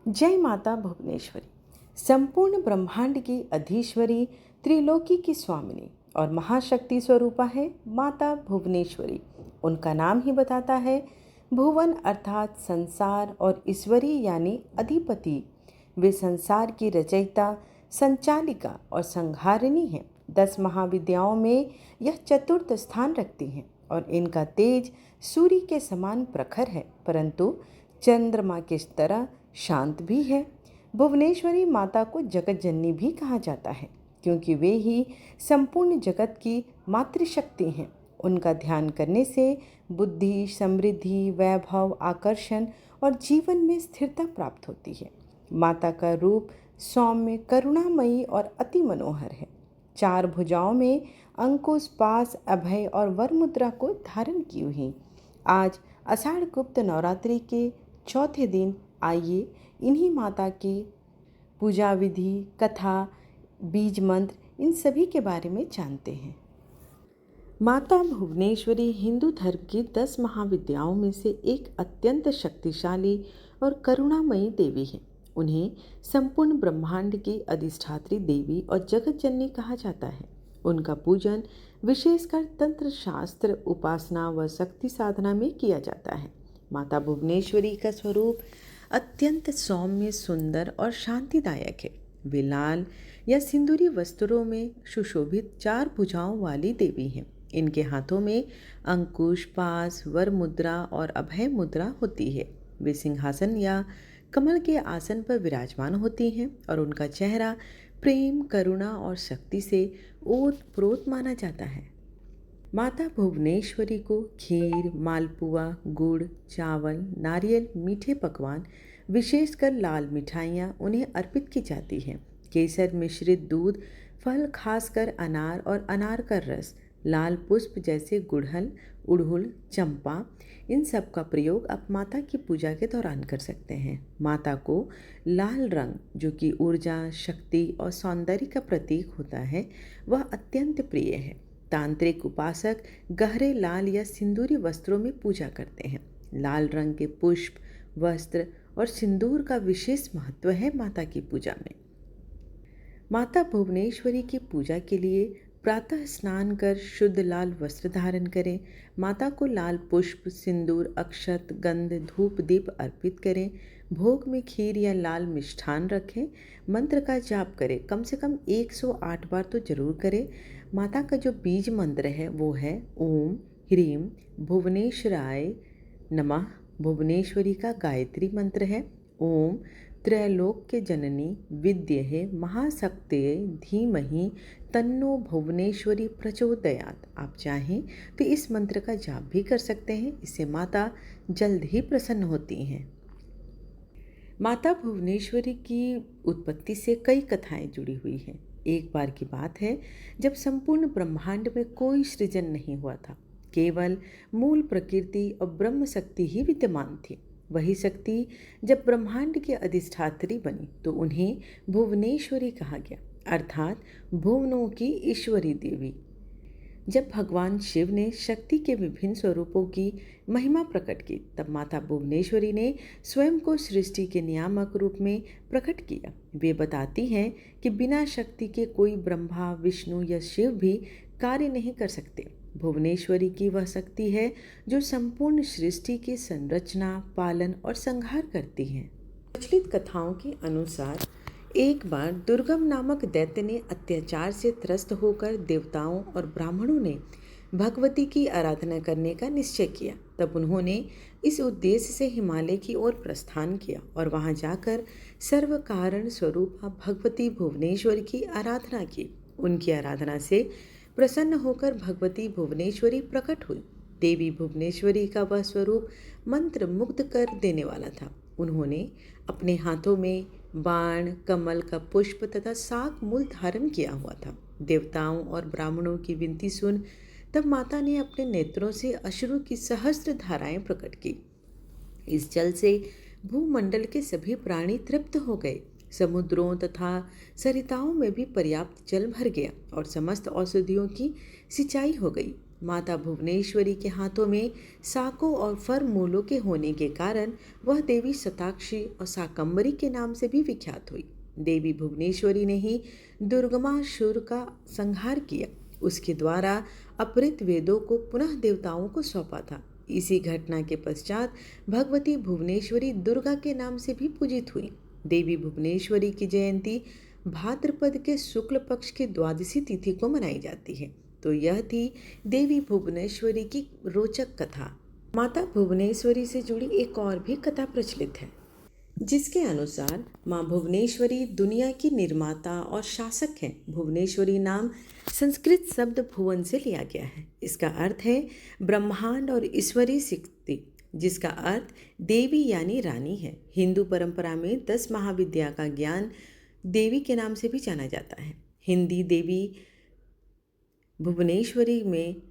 जय माता भुवनेश्वरी। संपूर्ण ब्रह्मांड की अधीश्वरी, त्रिलोकी की स्वामिनी और महाशक्ति स्वरूपा है माता भुवनेश्वरी। उनका नाम ही बताता है। भुवन अर्थात संसार और ईश्वरी यानी अधिपति। वे संसार की रचयिता, संचालिका और संहारिणी हैं। 10 महाविद्याओं में यह चतुर्थ स्थान रखती हैं और इनका तेज सूर्य के समान प्रखर है, परंतु चंद्रमा की तरह शांत भी है। भुवनेश्वरी माता को जगत जननी भी कहा जाता है, क्योंकि वे ही संपूर्ण जगत की मातृशक्ति हैं। उनका ध्यान करने से बुद्धि, समृद्धि, वैभव, आकर्षण और जीवन में स्थिरता प्राप्त होती है। माता का रूप सौम्य, करुणामयी और अति मनोहर है। 4 भुजाओं में अंकुश, पास, अभय और वर मुद्रा को धारण की हुई। आज आषाढ़ गुप्त नवरात्रि के चौथे दिन आइए इन्हीं माता की पूजा विधि, कथा, बीज मंत्र, इन सभी के बारे में जानते हैं। माता भुवनेश्वरी हिंदू धर्म की 10 महाविद्याओं में से एक अत्यंत शक्तिशाली और करुणामयी देवी है। उन्हें संपूर्ण ब्रह्मांड की अधिष्ठात्री देवी और जगत जननी कहा जाता है। उनका पूजन विशेषकर तंत्र शास्त्र, उपासना व शक्ति साधना में किया जाता है। माता भुवनेश्वरी का स्वरूप अत्यंत सौम्य, सुंदर और शांतिदायक है। वे लाल या सिंदूरी वस्त्रों में सुशोभित 4 भुजाओं वाली देवी हैं। इनके हाथों में अंकुश, पास, वर मुद्रा और अभय मुद्रा होती है। वे सिंहासन या कमल के आसन पर विराजमान होती हैं और उनका चेहरा प्रेम, करुणा और शक्ति से ओत-प्रोत माना जाता है। माता भुवनेश्वरी को खीर, मालपुआ, गुड़, चावल, नारियल, मीठे पकवान, विशेषकर लाल मिठाइयाँ उन्हें अर्पित की जाती हैं। केसर मिश्रित दूध, फल खासकर अनार और अनार का रस, लाल पुष्प जैसे गुड़हल, उड़हुल, चंपा, इन सब का प्रयोग आप माता की पूजा के दौरान कर सकते हैं। माता को लाल रंग, जो कि ऊर्जा, शक्ति और सौंदर्य का प्रतीक होता है, वह अत्यंत प्रिय है। तांत्रिक उपासक गहरे लाल या सिंदूरी वस्त्रों में पूजा करते हैं। लाल रंग के पुष्प, वस्त्र और सिंदूर का विशेष महत्व है माता की पूजा में। माता भुवनेश्वरी की पूजा के लिए प्रातः स्नान कर शुद्ध लाल वस्त्र धारण करें। माता को लाल पुष्प, सिंदूर, अक्षत, गंध, धूप, दीप अर्पित करें। भोग में खीर या लाल मिष्ठान रखें। मंत्र का जाप करें, कम से कम 108 बार तो जरूर करें। माता का जो बीज मंत्र है वो है ओम ह्रीम भुवनेश्वराय नमः। भुवनेश्वरी का गायत्री मंत्र है ओम त्रैलोक्य जननी विद्महे महाशक्तिये धीमहि तन्नो भुवनेश्वरी प्रचोदयात्। आप चाहें तो इस मंत्र का जाप भी कर सकते हैं। इससे माता जल्द ही प्रसन्न होती हैं। माता भुवनेश्वरी की उत्पत्ति से कई कथाएं जुड़ी हुई हैं। एक बार की बात है जब संपूर्ण ब्रह्मांड में कोई सृजन नहीं हुआ था। केवल मूल प्रकृति और ब्रह्म शक्ति ही विद्यमान थी। वही शक्ति जब ब्रह्मांड की अधिष्ठात्री बनी तो उन्हें भुवनेश्वरी कहा गया, अर्थात भुवनों की ईश्वरी देवी। जब भगवान शिव ने शक्ति के विभिन्न स्वरूपों की महिमा प्रकट की, तब माता भुवनेश्वरी ने स्वयं को सृष्टि के नियामक रूप में प्रकट किया। वे बताती हैं कि बिना शक्ति के कोई ब्रह्मा, विष्णु या शिव भी कार्य नहीं कर सकते। भुवनेश्वरी की वह शक्ति है जो संपूर्ण सृष्टि की संरचना, पालन और संहार करती है। प्रचलित कथाओं के अनुसार एक बार दुर्गम नामक दैत्य ने अत्याचार से त्रस्त होकर देवताओं और ब्राह्मणों ने भगवती की आराधना करने का निश्चय किया। तब उन्होंने इस उद्देश्य से हिमालय की ओर प्रस्थान किया और वहां जाकर सर्व कारण स्वरूपा भगवती भुवनेश्वरी की आराधना की। उनकी आराधना से प्रसन्न होकर भगवती भुवनेश्वरी प्रकट हुई। देवी भुवनेश्वरी का वह स्वरूप मंत्र मुग्ध कर देने वाला था। उन्होंने अपने हाथों में बाण, कमल का पुष्प तथा शाक मूल धारण किया हुआ था। देवताओं और ब्राह्मणों की विनती सुन तब माता ने अपने नेत्रों से अश्रु की सहस्त्र धाराएं प्रकट की। इस जल से भूमंडल के सभी प्राणी तृप्त हो गए। समुद्रों तथा सरिताओं में भी पर्याप्त जल भर गया और समस्त औषधियों की सिंचाई हो गई। माता भुवनेश्वरी के हाथों में साकों और फर मूलों के होने के कारण वह देवी शताक्षी और शाकंभरी के नाम से भी विख्यात हुई। देवी भुवनेश्वरी ने ही दुर्गमासुर का संहार किया। उसके द्वारा अपहृत वेदों को पुनः देवताओं को सौंपा था। इसी घटना के पश्चात भगवती भुवनेश्वरी दुर्गा के नाम से भी पूजित हुई। देवी भुवनेश्वरी की जयंती भाद्रपद के शुक्ल पक्ष की द्वादशी तिथि को मनाई जाती है। तो यह थी देवी भुवनेश्वरी की रोचक कथा। माता भुवनेश्वरी से जुड़ी एक और भी कथा प्रचलित है, जिसके अनुसार माँ भुवनेश्वरी दुनिया की निर्माता और शासक हैं। भुवनेश्वरी नाम संस्कृत शब्द भुवन से लिया गया है। इसका अर्थ है ब्रह्मांड और ईश्वरीय शक्ति, जिसका अर्थ देवी यानी रानी है। हिंदू परंपरा में 10 महाविद्या का ज्ञान देवी के नाम से भी जाना जाता है। हिंदी देवी भुवनेश्वरी में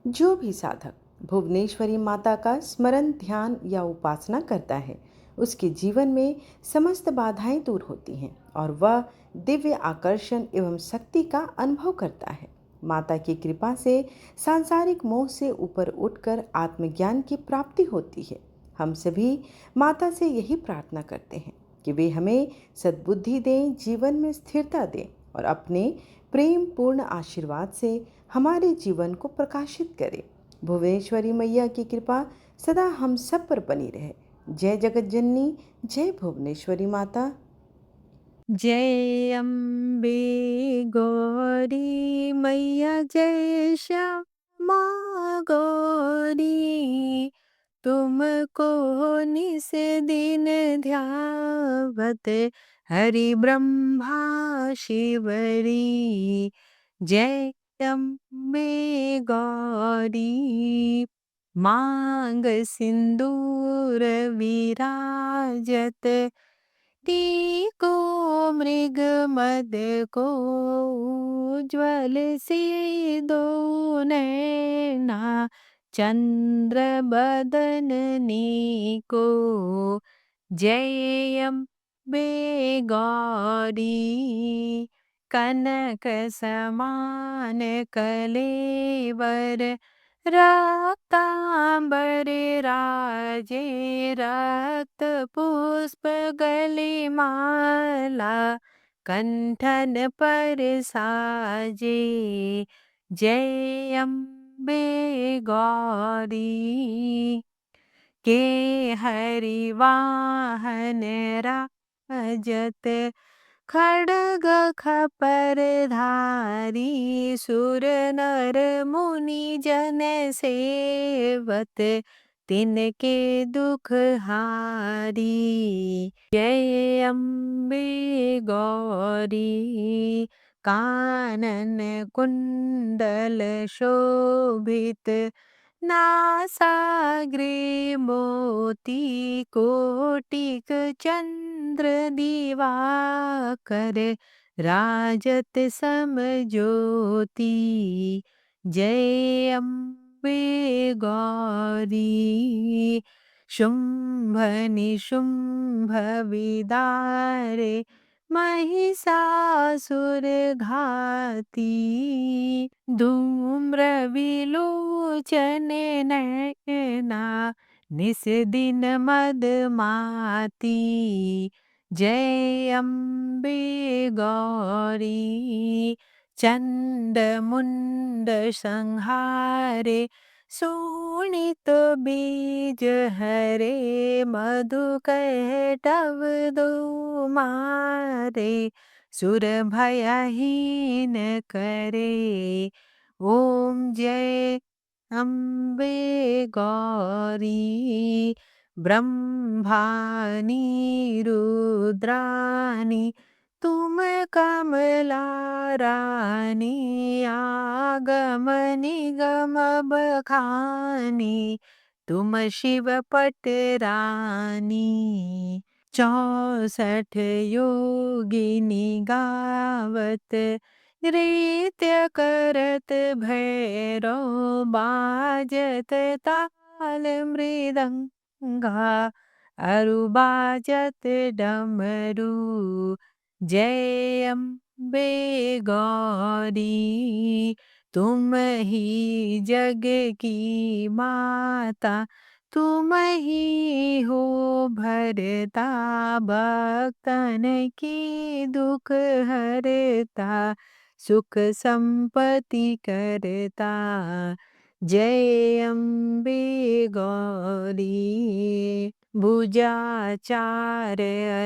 जो भी साधक भुवनेश्वरी माता का स्मरण, ध्यान या उपासना करता है, उसके जीवन में समस्त बाधाएं दूर होती हैं और वह दिव्य आकर्षण एवं शक्ति का अनुभव करता है। माता की कृपा से सांसारिक मोह से ऊपर उठकर आत्मज्ञान की प्राप्ति होती है। हम सभी माता से यही प्रार्थना करते हैं कि वे हमें सद्बुद्धि दें, जीवन में स्थिरता दें और अपने प्रेम पूर्ण आशीर्वाद से हमारे जीवन को प्रकाशित करें। भुवनेश्वरी मैया की कृपा सदा हम सब पर बनी रहे। जय जगत जननी, जय भुवनेश्वरी माता। जय अम्बे गौरी मैया, जय श्यामा गौरी। तुमको निस दिन ध्यावत हरि ब्रह्मा शिवरी। जय अम्बे गौरी। मांग सिंदूर विराजत, टीको मृग मद को उज्ज्वल से दो नैना। चंद्र बदननी को जय अम्बे गौरी। कनक समान कलेवर, रक्तांबर राजे। रक्त पुष्प गले माला, कंठन पर साजे। जय अम्बे गौरी। के हरि वाहन राजत, खड्ग खपर धारी। सुर नर मुनि जन सेवत, तिनके दुख हारी। जय अम्बे गौरी। कानन कुंडल शोभित, नासाग्रे मोती। कोटिक चंद्र दिवाकर, राजत सम ज्योति। जय अम्बे गौरी। शुंभ निशुंभ विदारे, महिषासुर घाती। धूम्र विलोचन नैना, निस दिन मदमाती। जय अम्बे गौरी। चंड मुंड संहारे, शोणित बीज हरे। मधुकैटभ दो मारे, सुर भयहीन करे। ओम जय अम्बे गौरी। ब्रह्मानी रुद्रानी, तुम कमला रानी। आगम निगम बखानी, तुम शिव पट रानी। 64 योगिनी गावत, नृत्य करत भैरव। बाजत ताल मृदंगा, अरु बाजत डमरू। जय गौरी, तुम ही जग की माता, तुम ही हो भरता भक्तन की दुख हरता, सुख संपत्ति करता। जय अम्बे गौरी। भुजाचार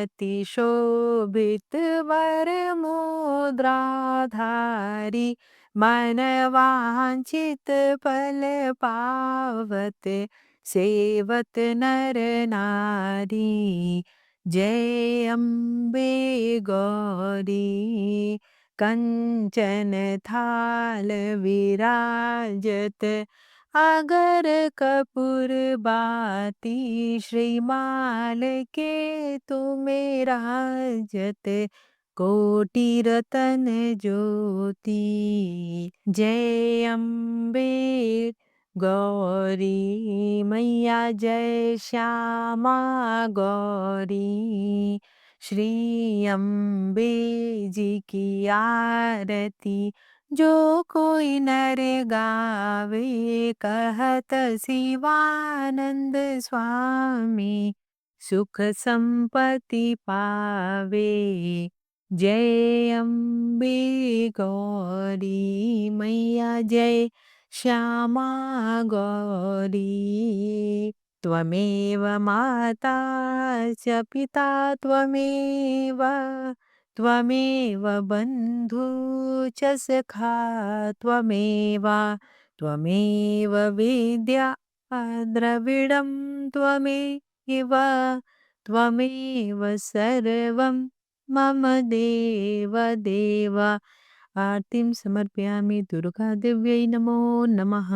अति शोभित वर मुद्राधारी, मन वांछित फल पावत, सेवत नर नारी। जय अम्बे गौरी। कंचन थाल विराजत, अगर कपूर बाती, श्रीमाल के तुमेरा जत, कोटि रतन ज्योति। जय अम्बे गौरी मैया, जय श्यामा गौरी। श्री अम्बे जी की आरती जो कोई नर गावे, कहत शिवानंद स्वामी, सुख संपत्ति पावे। जय अम्बे गौरी मैया, जय श्यामा गौरी। त्वमेव माता च पिता त्वमेव, त्वमेव बन्धु च सखा त्वमेव, त्वमेव विद्या द्रविडं त्वमेव, त्वमेव सर्वं मम देव देव। आरतीं समर्पयामि दुर्गा देव्यै नमो नमः।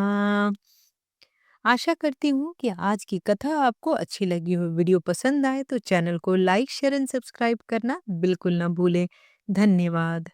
आशा करती हूँ कि आज की कथा आपको अच्छी लगी हो। वीडियो पसंद आए तो चैनल को लाइक शेयर एंड सब्सक्राइब करना बिल्कुल ना भूलें। धन्यवाद।